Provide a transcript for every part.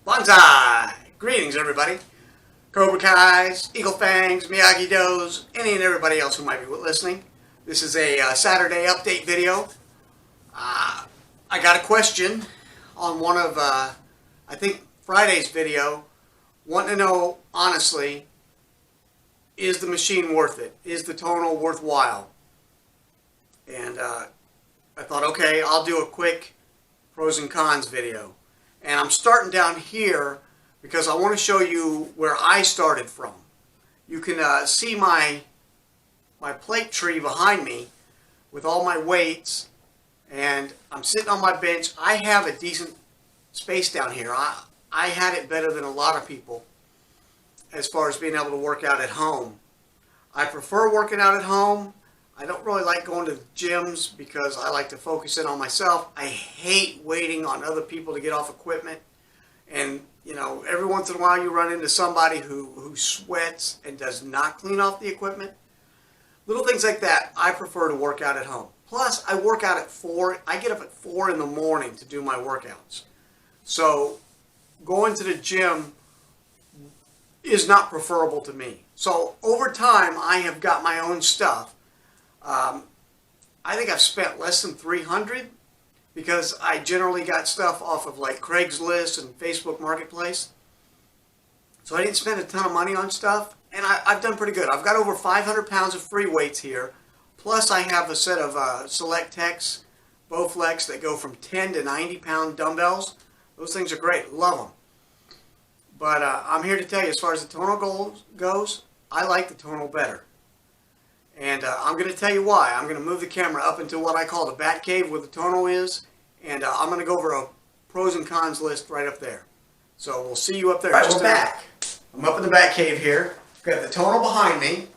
Bonsai! Greetings, everybody. Cobra Kai's, Eagle Fangs, Miyagi-Do's, any and everybody else who might be listening. This is a Saturday update video. I got a question on one of, I think, Friday's video, wanting to know, honestly, is the machine worth it? Is the tonal worthwhile? And I thought, okay, I'll do a quick pros and cons video. And I'm starting down here because I want to show you where I started from. You can see my plate tree behind me with all my weights, and I'm sitting on my bench. I have a decent space down here. I had it better than a lot of people as far as being able to work out at home. I prefer working out at home. I don't really like going to gyms because I like to focus in on myself. I hate waiting on other people to get off equipment. And, you know, every once in a while you run into somebody who sweats and does not clean off the equipment. Little things like that, I prefer to work out at home. Plus, I work out at 4. I get up at 4 in the morning to do my workouts. So, going to the gym is not preferable to me. So, over time, I have got my own stuff. I think I've spent less than $300 because I generally got stuff off of like Craigslist and Facebook Marketplace. So I didn't spend a ton of money on stuff, and I've done pretty good. I've got over 500 pounds of free weights here. Plus I have a set of Select Techs Bowflex that go from 10 to 90 pound dumbbells. Those things are great. Love them. But I'm here to tell you, as far as the tonal goes, I like the tonal better. And I'm going to tell you why. I'm going to move the camera up into what I call the bat cave where the tonal is. And I'm going to go over a pros and cons list right up there. So we'll see you up there. All right, we're back. I'm up in the bat cave here. Got the tonal behind me.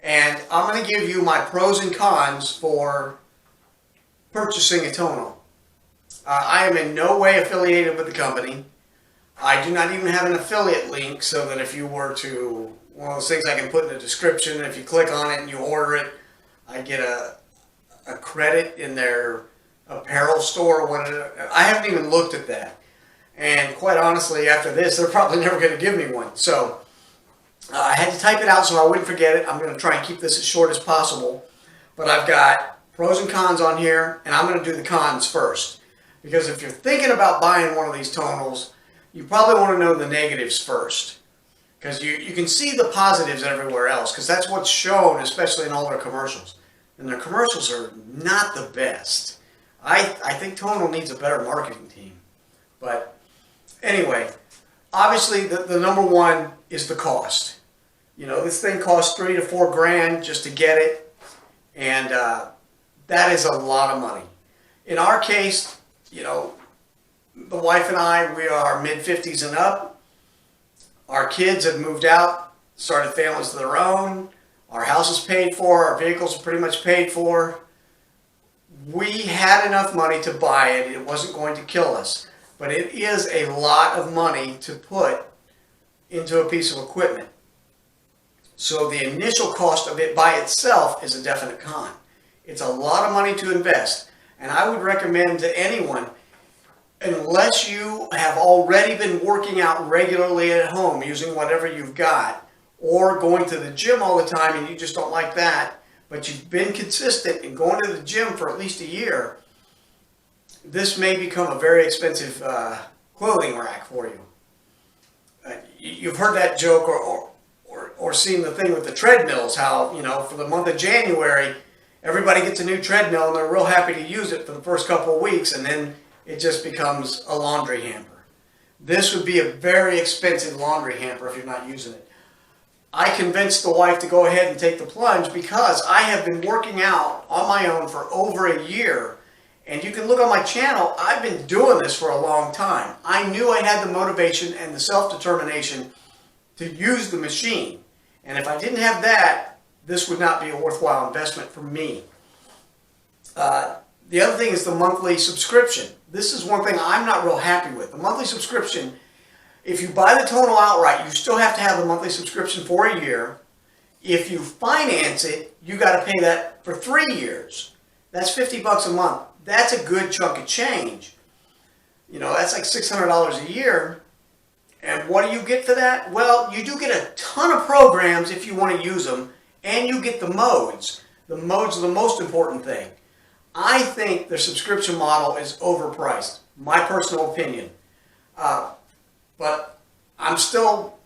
And I'm going to give you my pros and cons for purchasing a tonal. I am in no way affiliated with the company. I do not even have an affiliate link so that if you were to... one of those things I can put in the description. If you click on it and you order it, I get a credit in their apparel store. I haven't even looked at that. And quite honestly, after this, they're probably never going to give me one. So I had to type it out so I wouldn't forget it. I'm going to try and keep this as short as possible. But I've got pros and cons on here, and I'm going to do the cons first. Because if you're thinking about buying one of these tonals, you probably want to know the negatives first. Because you can see the positives everywhere else, because that's what's shown, especially in all their commercials. And their commercials are not the best. I think Tonal needs a better marketing team. But anyway, obviously the number one is the cost. You know, this thing costs $3 to $4 grand just to get it, and that is a lot of money. In our case, you know, the wife and I, we are mid-50s and up. Our kids have moved out, started families of their own. Our house is paid for. Our vehicles are pretty much paid for. We had enough money to buy it. It wasn't going to kill us. But it is a lot of money to put into a piece of equipment. So the initial cost of it by itself is a definite con. It's a lot of money to invest. And I would recommend to anyone, unless you have already been working out regularly at home using whatever you've got, or going to the gym all the time and you just don't like that, but you've been consistent in going to the gym for at least a year, this may become a very expensive clothing rack for you. You've heard that joke or seen the thing with the treadmills, how, you know, for the month of January, everybody gets a new treadmill and they're real happy to use it for the first couple of weeks, and then it just becomes a laundry hamper. This would be a very expensive laundry hamper if you're not using it. I convinced the wife to go ahead and take the plunge because I have been working out on my own for over a year. And you can look on my channel, I've been doing this for a long time. I knew I had the motivation and the self-determination to use the machine. And if I didn't have that, this would not be a worthwhile investment for me. The other thing is the monthly subscription. This is one thing I'm not real happy with. The monthly subscription, if you buy the tonal outright, you still have to have the monthly subscription for a year. If you finance it, you got to pay that for 3 years. That's $50 a month. That's a good chunk of change. You know, that's like $600 a year. And what do you get for that? Well, you do get a ton of programs if you want to use them, and you get the modes. The modes are the most important thing. I think the subscription model is overpriced, my personal opinion. But I'm still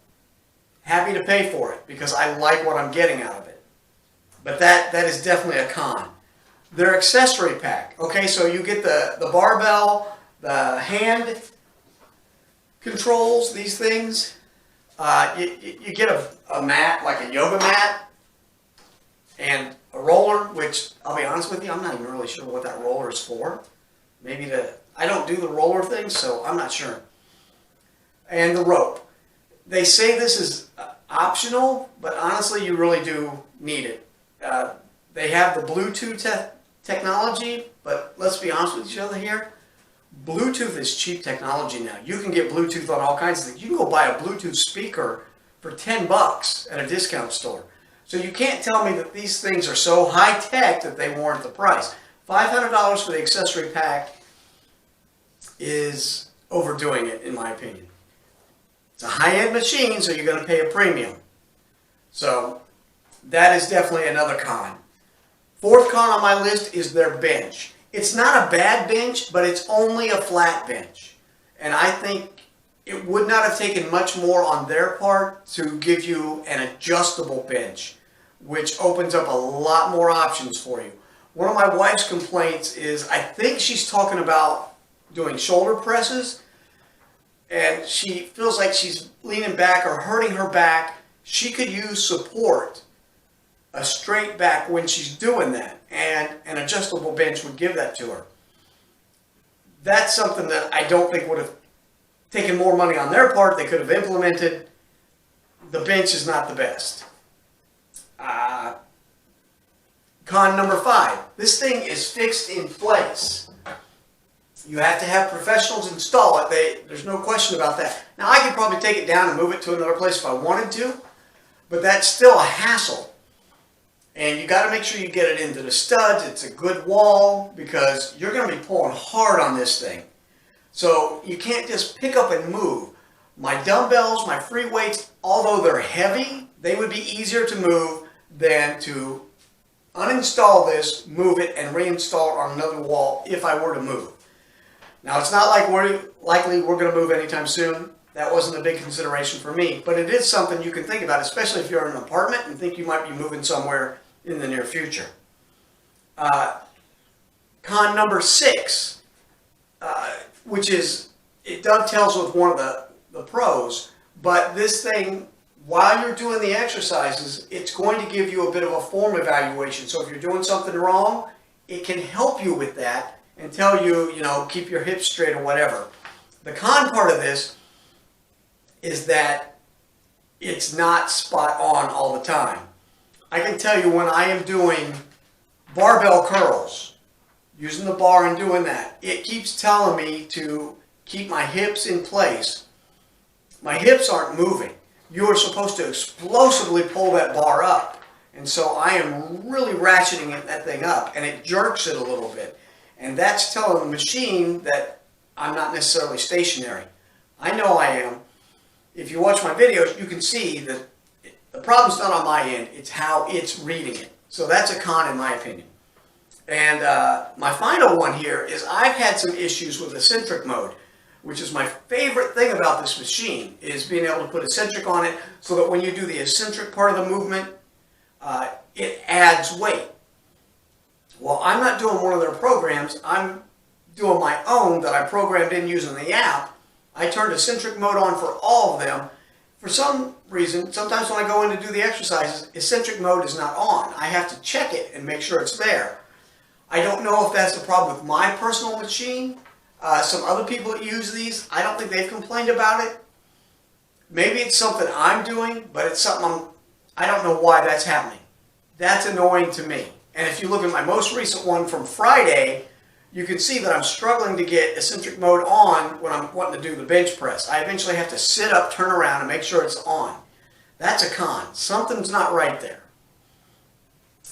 happy to pay for it because I like what I'm getting out of it. But that is definitely a con. Their accessory pack. Okay, so you get the barbell, the hand controls, these things. You get a mat, like a yoga mat, and a roller, which I'll be honest with you, I'm not even really sure what that roller is for. Maybe I don't do the roller thing, so I'm not sure. And the rope. They say this is optional, but honestly, you really do need it. They have the Bluetooth technology, but let's be honest with each other here. Bluetooth is cheap technology now. You can get Bluetooth on all kinds of things. You can go buy a Bluetooth speaker for $10 at a discount store. So you can't tell me that these things are so high-tech that they warrant the price. $500 for the accessory pack is overdoing it, in my opinion. It's a high-end machine, so you're going to pay a premium. So that is definitely another con. Fourth con on my list is their bench. It's not a bad bench, but it's only a flat bench. And I think it would not have taken much more on their part to give you an adjustable bench, which opens up a lot more options for you. One of my wife's complaints is, I think she's talking about doing shoulder presses, and she feels like she's leaning back or hurting her back. She could use support, a straight back when she's doing that, and an adjustable bench would give that to her. That's something that I don't think would have taken more money on their part. They could have implemented. The bench is not the best. Con number 5. This thing is fixed in place. You have to have professionals install it. There's no question about that. Now, I could probably take it down and move it to another place if I wanted to, but that's still a hassle. And you got to make sure you get it into the studs. It's a good wall because you're going to be pulling hard on this thing. So you can't just pick up and move. My dumbbells, my free weights, although they're heavy, they would be easier to move than to uninstall this, move it, and reinstall it on another wall if I were to move. Now, it's not like we're going to move anytime soon. That wasn't a big consideration for me, but it is something you can think about, especially if you're in an apartment and think you might be moving somewhere in the near future. Con number 6, which is, it dovetails with one of the pros, but this thing, while you're doing the exercises, it's going to give you a bit of a form evaluation. So if you're doing something wrong, it can help you with that and tell you, keep your hips straight or whatever. The con part of this is that it's not spot on all the time. I can tell you when I am doing barbell curls, using the bar and doing that, it keeps telling me to keep my hips in place. My hips aren't moving. You are supposed to explosively pull that bar up. And so I am really ratcheting that thing up, and it jerks it a little bit. And that's telling the machine that I'm not necessarily stationary. I know I am. If you watch my videos, you can see that the problem's not on my end. It's how it's reading it. So that's a con in my opinion. And my final one here is I've had some issues with eccentric mode, which is my favorite thing about this machine, is being able to put eccentric on it so that when you do the eccentric part of the movement, it adds weight. Well, I'm not doing one of their programs. I'm doing my own that I programmed in using the app. I turned eccentric mode on for all of them. For some reason, sometimes when I go in to do the exercises, eccentric mode is not on. I have to check it and make sure it's there. I don't know if that's the problem with my personal machine. Some other people that use these, I don't think they've complained about it. Maybe it's something I'm doing, but it's something I don't know why that's happening. That's annoying to me. And if you look at my most recent one from Friday, you can see that I'm struggling to get eccentric mode on when I'm wanting to do the bench press. I eventually have to sit up, turn around, and make sure it's on. That's a con. Something's not right there.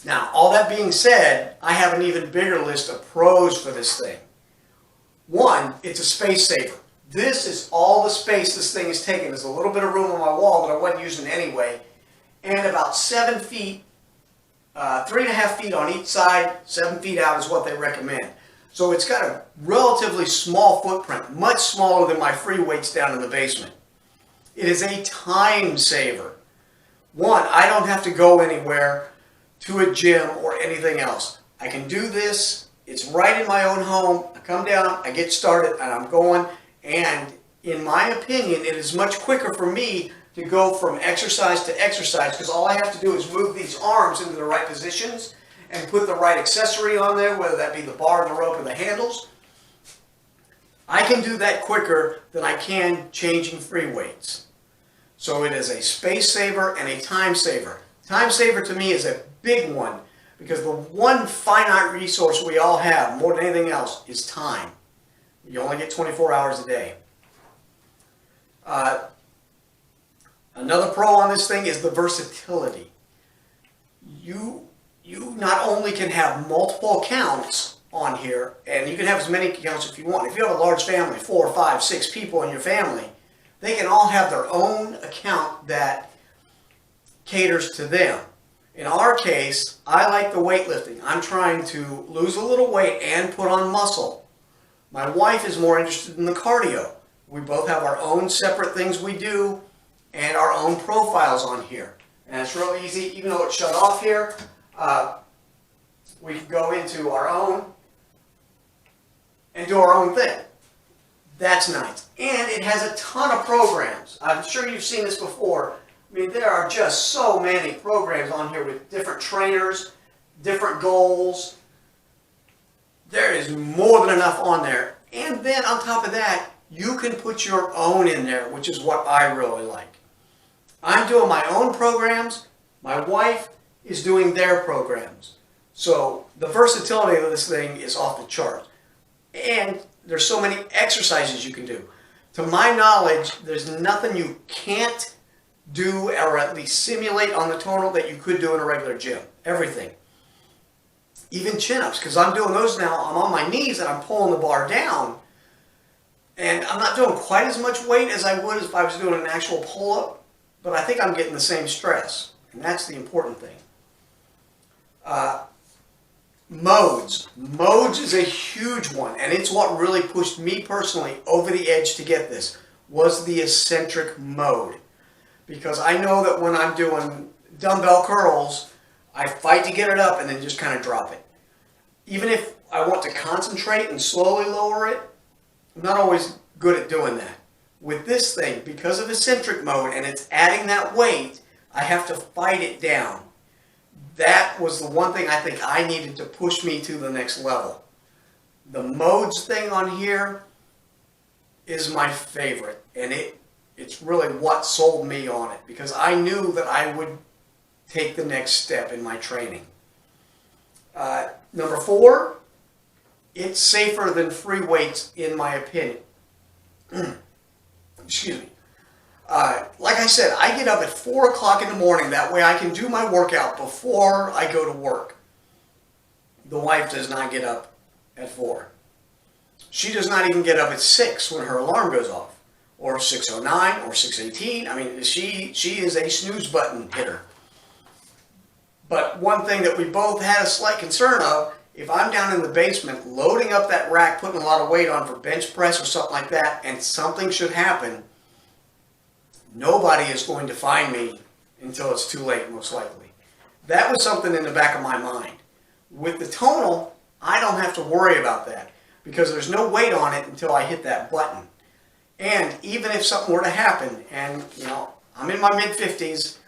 Now, all that being said, I have an even bigger list of pros for this thing. One, it's a space saver. This is all the space this thing is taking. There's a little bit of room on my wall that I wasn't using anyway, and about 7 feet, 3.5 feet on each side, 7 feet out is what they recommend. So it's got a relatively small footprint, much smaller than my free weights down in the basement. It is a time saver. One, I don't have to go anywhere to a gym or anything else. I can do this. It's right in my own home. I come down, I get started, and I'm going. And in my opinion, it is much quicker for me to go from exercise to exercise because all I have to do is move these arms into the right positions and put the right accessory on there, whether that be the bar, the rope, or the handles. I can do that quicker than I can changing free weights. So it is a space saver and a time saver. Time saver to me is a big one because the one finite resource we all have, more than anything else, is time. You only get 24 hours a day. Another pro on this thing is the versatility. You not only can have multiple accounts on here, and you can have as many accounts if you want. If you have a large family, 4, 5, 6 people in your family, they can all have their own account that caters to them. In our case, I like the weightlifting. I'm trying to lose a little weight and put on muscle. My wife is more interested in the cardio. We both have our own separate things we do and our own profiles on here. And it's real easy, even though it's shut off here, we can go into our own and do our own thing. That's nice. And it has a ton of programs. I'm sure you've seen this before. I mean, there are just so many programs on here with different trainers, different goals. There is more than enough on there. And then on top of that, you can put your own in there, which is what I really like. I'm doing my own programs. My wife is doing their programs. So the versatility of this thing is off the charts. And there's so many exercises you can do. To my knowledge, there's nothing you can't do or at least simulate on the tonal that you could do in a regular gym. Everything. Even chin-ups, because I'm doing those now. I'm on my knees and I'm pulling the bar down. And I'm not doing quite as much weight as I would if I was doing an actual pull-up, but I think I'm getting the same stress. And that's the important thing. Modes. Modes is a huge one, and it's what really pushed me personally over the edge to get this, was the eccentric mode. Because I know that when I'm doing dumbbell curls, I fight to get it up and then just kind of drop it. Even if I want to concentrate and slowly lower it, I'm not always good at doing that. With this thing, because of eccentric mode and it's adding that weight, I have to fight it down. That was the one thing I think I needed to push me to the next level. The modes thing on here is my favorite, and it's really what sold me on it, because I knew that I would take the next step in my training. Number 4, it's safer than free weights in my opinion. Excuse me. Like I said, I get up at 4 o'clock in the morning. That way I can do my workout before I go to work. The wife does not get up at 4. She does not even get up at 6 when her alarm goes off. Or 6:09 or 6:18. I mean, she is a snooze button hitter. But one thing that we both had a slight concern of, if I'm down in the basement loading up that rack, putting a lot of weight on for bench press or something like that, and something should happen, nobody is going to find me until it's too late, most likely. That was something in the back of my mind. With the tonal, I don't have to worry about that because there's no weight on it until I hit that button. And even if something were to happen, and you know, I'm in my mid-50s,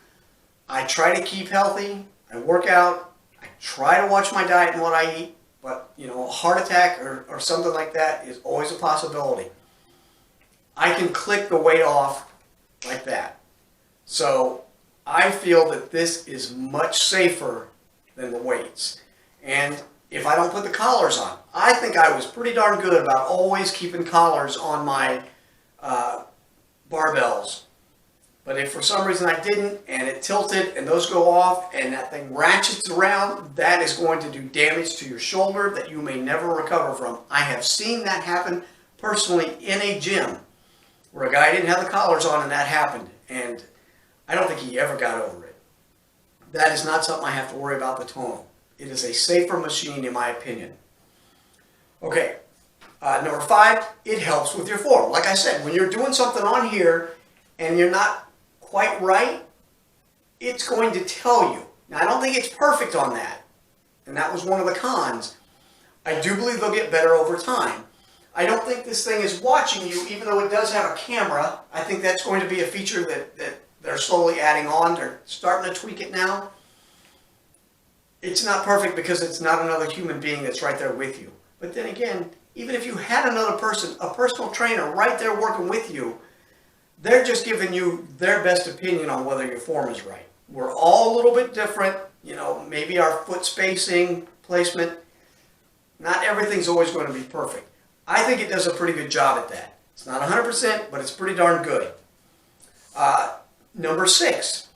I try to keep healthy, I work out, I try to watch my diet and what I eat, but you know, a heart attack or something like that is always a possibility. I can click the weight off like that. So I feel that this is much safer than the weights. And if I don't put the collars on, I think I was pretty darn good about always keeping collars on my barbells. But if for some reason I didn't and it tilted and those go off and that thing ratchets around, that is going to do damage to your shoulder that you may never recover from. I have seen that happen personally in a gym. where a guy didn't have the collars on and that happened. And I don't think he ever got over it. That is not something I have to worry about the Tonal. It is a safer machine in my opinion. Okay, number 5, it helps with your form. Like I said, when you're doing something on here and you're not quite right, it's going to tell you. Now, I don't think it's perfect on that, and that was one of the cons. I do believe they'll get better over time. I don't think this thing is watching you, even though it does have a camera. I think that's going to be a feature that they're slowly adding on. They're starting to tweak it now. It's not perfect because it's not another human being that's right there with you. But then again, even if you had another person, a personal trainer right there working with you, they're just giving you their best opinion on whether your form is right. We're all a little bit different, you know, maybe our foot spacing, placement. Not everything's always going to be perfect. I think it does a pretty good job at that. It's not 100%, but it's pretty darn good. Number 6,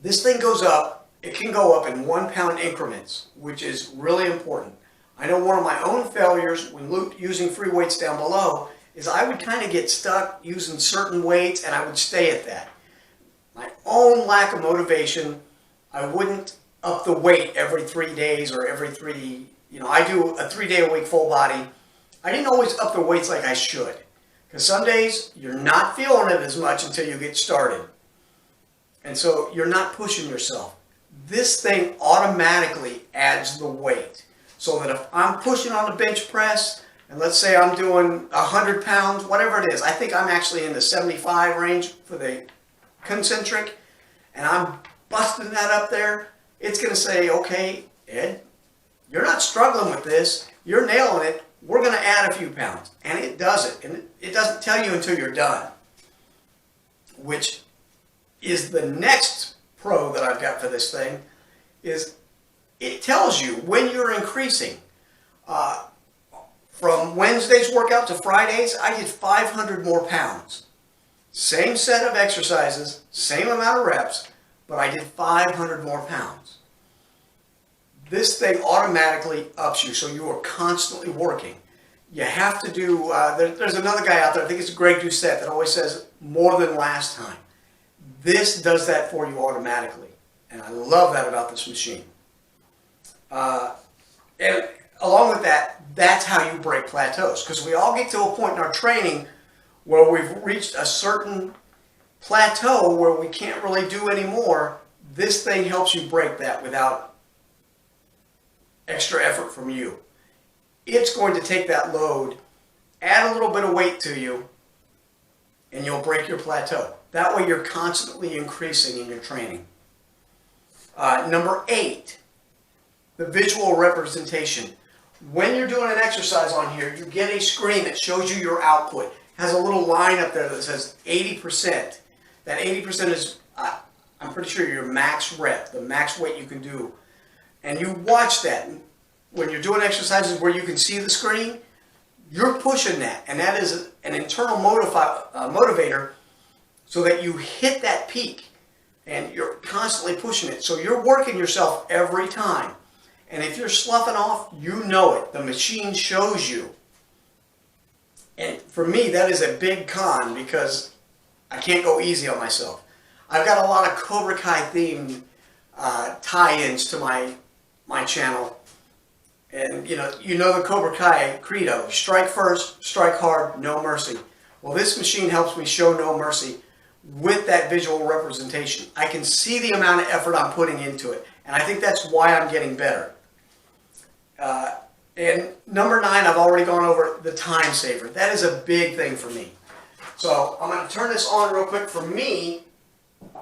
this thing goes up. It can go up in 1 pound increments, which is really important. I know one of my own failures when using free weights down below is I would kind of get stuck using certain weights and I would stay at that. My own lack of motivation, I wouldn't up the weight every 3 days or every 3, you know, I do a 3-day-a-week full body. I didn't always up the weights like I should. Because some days you're not feeling it as much until you get started. And so you're not pushing yourself. This thing automatically adds the weight. So that if I'm pushing on the bench press, and let's say I'm doing 100 pounds, whatever it is, I think I'm actually in the 75 range for the concentric, and I'm busting that up there, it's going to say, okay, Ed, you're not struggling with this, you're nailing it, we're going to add a few pounds. And it does it. And it doesn't tell you until you're done. Which is the next pro that I've got for this thing, is it tells you when you're increasing. From Wednesday's workout to Fridays, I did 500 more pounds. Same set of exercises, same amount of reps, but I did 500 more pounds. This thing automatically ups you, so you are constantly working. You have to do, there's another guy out there, I think it's Greg Doucette, that always says more than last time. This does that for you automatically, and I love that about this machine. And along with that, that's how you break plateaus, because we all get to a point in our training where we've reached a certain plateau where we can't really do any more. This thing helps you break that without extra effort from you. It's going to take that load, add a little bit of weight to you, and you'll break your plateau. That way you're constantly increasing in your training. Number 8, the visual representation. When you're doing an exercise on here, you get a screen that shows you your output. It has a little line up there that says 80%. That 80% is, I'm pretty sure, your max rep, the max weight you can do. And you watch that. When you're doing exercises where you can see the screen, you're pushing that. And that is an internal motivator so that you hit that peak. And you're constantly pushing it. So you're working yourself every time. And if you're sloughing off, you know it. The machine shows you. And for me, that is a big con because I can't go easy on myself. I've got a lot of Cobra Kai themed tie-ins to my channel. And you know the Cobra Kai credo, strike first, strike hard, no mercy. Well, this machine helps me show no mercy with that visual representation. I can see the amount of effort I'm putting into it. And I think that's why I'm getting better. And number 9, I've already gone over the time saver. That is a big thing for me. So I'm going to turn this on real quick for me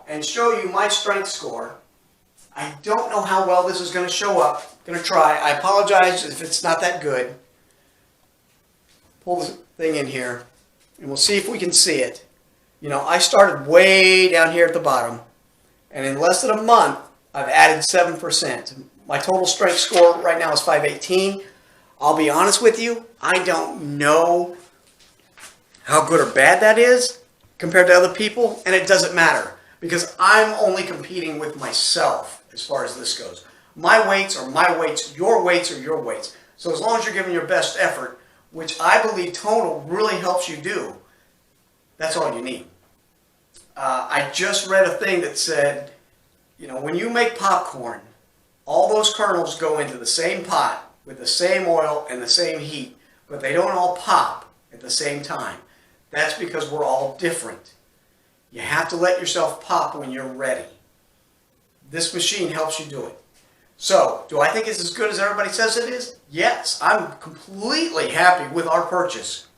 and show you my strength score. I don't know how well this is going to show up. I'm going to try. I apologize if it's not that good. Pull the thing in here and we'll see if we can see it. You know, I started way down here at the bottom, and in less than a month, I've added 7%. My total strength score right now is 518. I'll be honest with you, I don't know how good or bad that is compared to other people, and it doesn't matter because I'm only competing with myself as far as this goes. My weights are my weights, your weights are your weights. So as long as you're giving your best effort, which I believe Tonal really helps you do, That's all you need. I just read a thing that said, you know, when you make popcorn, all those kernels go into the same pot with the same oil and the same heat, but they don't all pop at the same time. That's because we're all different. You have to let yourself pop when you're ready. This machine helps you do it. So, do I think it's as good as everybody says it is? Yes, I'm completely happy with our purchase.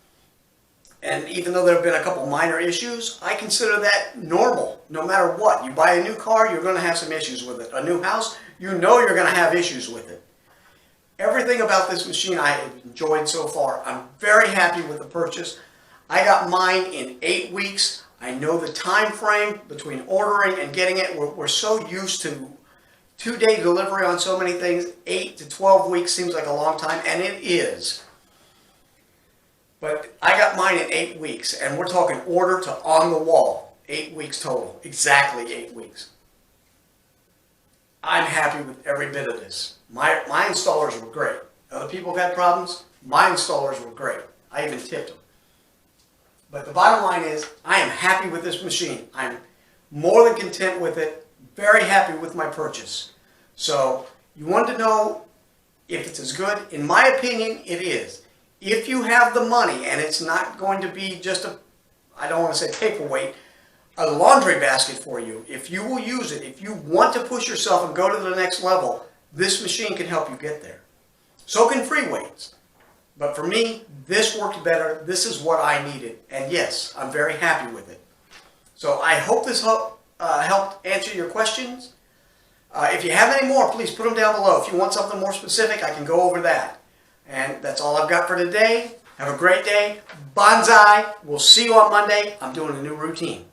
And even though there have been a couple minor issues, I consider that normal. No matter what. You buy a new car, you're going to have some issues with it. A new house, you know you're going to have issues with it. Everything about this machine I have enjoyed so far. I'm very happy with the purchase. I got mine in 8 weeks. I know the time frame between ordering and getting it. We're so used to 2-day delivery on so many things. 8 to 12 weeks seems like a long time, and it is. But I got mine in 8 weeks, and we're talking order to on the wall. 8 weeks total. Exactly 8 weeks. I'm happy with every bit of this. My installers were great. Other people have had problems. My installers were great. I even tipped them. But the bottom line is, I am happy with this machine. I'm more than content with it. Very happy with my purchase. So, you wanted to know if it's as good? In my opinion, it is. If you have the money, and it's not going to be just a, I don't want to say paperweight, a laundry basket for you. If you will use it, if you want to push yourself and go to the next level, this machine can help you get there. So can free weights. But for me, this worked better. This is what I needed. And yes, I'm very happy with it. So I hope this helped answer your questions. If you have any more, please put them down below. If you want something more specific, I can go over that. And that's all I've got for today. Have a great day. Bonsai. We'll see you on Monday. I'm doing a new routine.